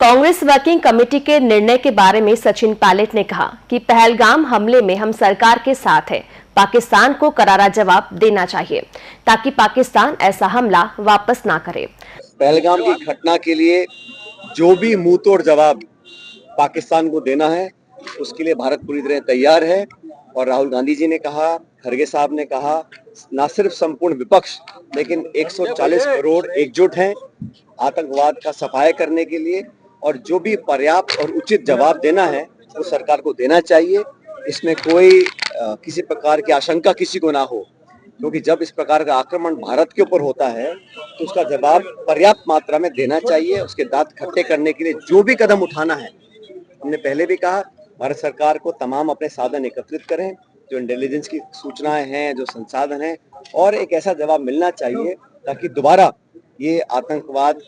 Congress working committee के निर्णय के बारे में सचिन पायलट ने कहा कि पहलगाम हमले में हम सरकार के साथ हैं। पाकिस्तान को करारा जवाब देना चाहिए ताकि पाकिस्तान ऐसा हमला वापस ना करे। पहलगाम की घटना के लिए जो भी मुंहतोड़ जवाब पाकिस्तान को देना है उसके लिए भारत पूरी तरह तैयार है। और राहुल गांधी जी ने कहा, खड़गे साहब ने कहा, न सिर्फ संपूर्ण विपक्ष लेकिन 140 करोड़ एकजुट हैं आतंकवाद का सफाया करने के लिए। और जो भी पर्याप्त और उचित जवाब देना है वो सरकार को देना चाहिए। इसमें कोई किसी प्रकार की आशंका किसी को ना हो, क्योंकि जब इस प्रकार का आक्रमण भारत के ऊपर होता है तो उसका जवाब पर्याप्त मात्रा में देना चाहिए। उसके दांत खट्टे करने के लिए जो भी कदम उठाना है, हमने पहले भी कहा, भारत सरकार को तमाम अपने साधन एकत्रित करें, जो इंटेलिजेंस की सूचनाएं हैं, जो संसाधन हैं, और एक ऐसा जवाब मिलना चाहिए ताकि दोबारा ये आतंकवाद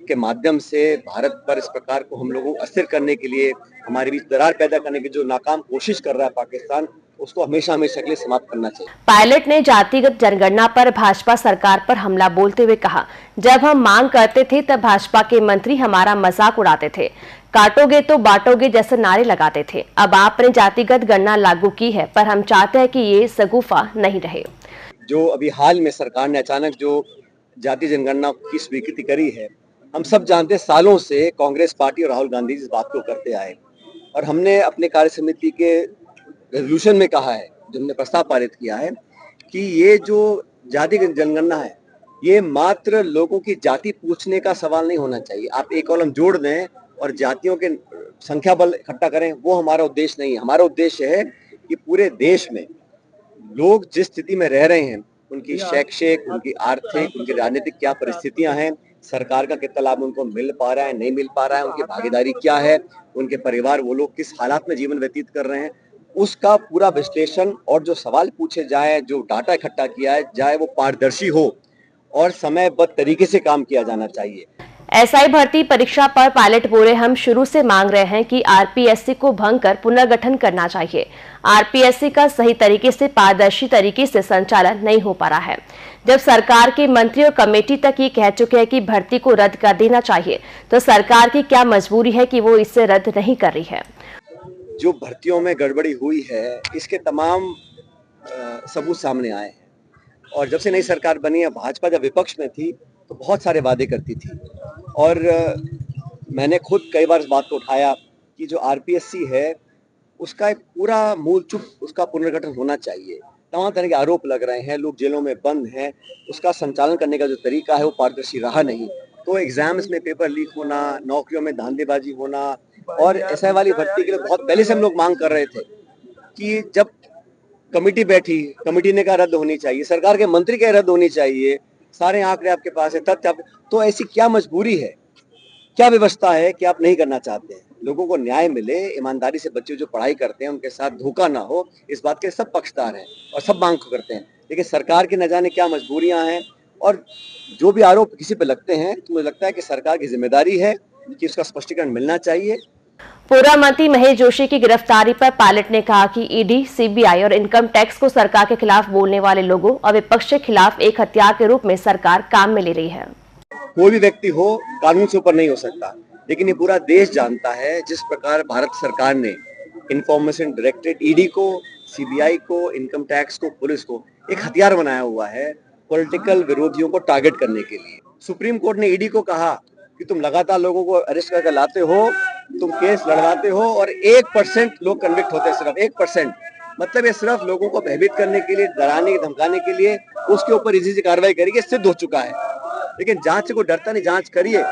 के माध्यम से भारत पर इस प्रकार को हम लोगों को अस्थिर करने के लिए, हमारे बीच दरार पैदा करने की जो नाकाम कोशिश कर रहा है पाकिस्तान, उसको हमेशा हमेशा के लिए समाप्त करना चाहिए। पायलट ने जातिगत जनगणना पर भाजपा सरकार पर हमला बोलते हुए कहा, जब हम मांग करते थे तब भाजपा के मंत्री हमारा मजाक उड़ाते थे, काटोगे तो बांटोगे जैसे नारे लगाते थे। अब आपने जातिगत गणना लागू की है, पर हम चाहते हैं कि ये सगुफा नहीं रहे। जो अभी हाल में सरकार ने अचानक जो जाति जनगणना की स्वीकृति करी है, हम सब जानते हैं सालों से कांग्रेस पार्टी और राहुल गांधी इस बात को करते आए, और हमने अपने कार्य समिति के रेजोल्यूशन में कहा है, जो हमने प्रस्ताव पारित किया है, कि ये जो जाति जनगणना है ये मात्र लोगों की जाति पूछने का सवाल नहीं होना चाहिए। आप एक कॉलम जोड़ दें और जातियों के संख्या बल इकट्ठा करें, वो हमारा उद्देश्य नहीं है। हमारा उद्देश्य है कि पूरे देश में लोग जिस स्थिति में रह रहे हैं, उनकी शैक्षिक, उनकी आर्थिक, उनकी राजनीतिक क्या परिस्थितियां हैं, सरकार का कितना लाभ उनको मिल पा रहा है, नहीं मिल पा रहा है, उनकी भागीदारी क्या है, उनके परिवार, वो लोग किस हालात में जीवन व्यतीत कर रहे हैं, उसका पूरा विश्लेषण और जो सवाल पूछे जाए, जो डाटा इकट्ठा किया जाए, वो पारदर्शी हो और समयबद्ध तरीके से काम किया जाना चाहिए। एसआई भर्ती परीक्षा पर पायलट बोले, हम शुरू से मांग रहे हैं कि आरपीएससी को भंग कर पुनर्गठन करना चाहिए। आरपीएससी का सही तरीके से, पारदर्शी तरीके से संचालन नहीं हो पा रहा है। जब सरकार के मंत्री और कमेटी तक ये कह चुके हैं कि भर्ती को रद्द कर देना चाहिए, तो सरकार की क्या मजबूरी है कि वो इसे रद्द नहीं कर रही है। जो भर्तियों में गड़बड़ी हुई है, इसके तमाम सबूत सामने आए हैं। और जब से नई सरकार बनी है, भाजपा जब विपक्ष में थी तो बहुत सारे वादे करती थी, और मैंने खुद कई बार इस बात को उठाया कि जो आरपीएससी है उसका एक पूरा मूल चूप, उसका पुनर्गठन होना चाहिए। तमाम तरह के आरोप लग रहे हैं, लोग जेलों में बंद हैं, उसका संचालन करने का जो तरीका है वो पारदर्शी रहा नहीं। तो एग्जाम्स में पेपर लीक होना, नौकरियों में धांधलीबाजी होना, और एसआई वाली भर्ती के लिए बहुत पहले से हम लोग मांग कर रहे थे कि जब कमेटी बैठी, कमेटी ने कहा रद्द होनी चाहिए, सरकार के मंत्री कहे रद्द होनी चाहिए, सारे आंकड़े आपके पास है, तथ्य, तो ऐसी क्या मजबूरी है, क्या व्यवस्था है कि आप नहीं करना चाहते हैं? लोगों को न्याय मिले, ईमानदारी से बच्चे जो पढ़ाई करते हैं उनके साथ धोखा ना हो, इस बात के सब पक्षकार हैं और सब मांग करते हैं। लेकिन सरकार की न जाने क्या मजबूरियां हैं, और जो भी आरोप किसी पे लगते हैं तो मुझे लगता है कि सरकार की जिम्मेदारी है कि उसका स्पष्टीकरण मिलना चाहिए। पूर्व मंत्री महेश जोशी की गिरफ्तारी पर पायलट ने कहा कि ईडी, सीबीआई और इनकम टैक्स को सरकार के खिलाफ बोलने वाले लोगों और विपक्ष के खिलाफ एक हथियार के रूप में सरकार काम में ले रही है। कोई भी व्यक्ति हो, कानून से ऊपर नहीं हो सकता, लेकिन ये पूरा देश जानता है जिस प्रकार भारत सरकार ने इंफॉर्मेशन डायरेक्टरेट, ईडी को, सीबीआई को, इनकम टैक्स को, पुलिस को एक हथियार बनाया हुआ है पॉलिटिकल विरोधियों को टारगेट करने के लिए। सुप्रीम कोर्ट ने ईडी को कहा कि तुम लगातार लोगों को अरेस्ट करके लाते हो, तुम केस लड़वाते हो, और 1% लोग कन्विक्ट होते हैं, सिर्फ 1%। मतलब ये सिर्फ लोगों को भयभीत करने के लिए, डराने धमकाने के लिए उसके ऊपर इजी कार्रवाई करिए, सिद्ध हो चुका है। लेकिन जांच से कोई डरता नहीं, जांच करिए।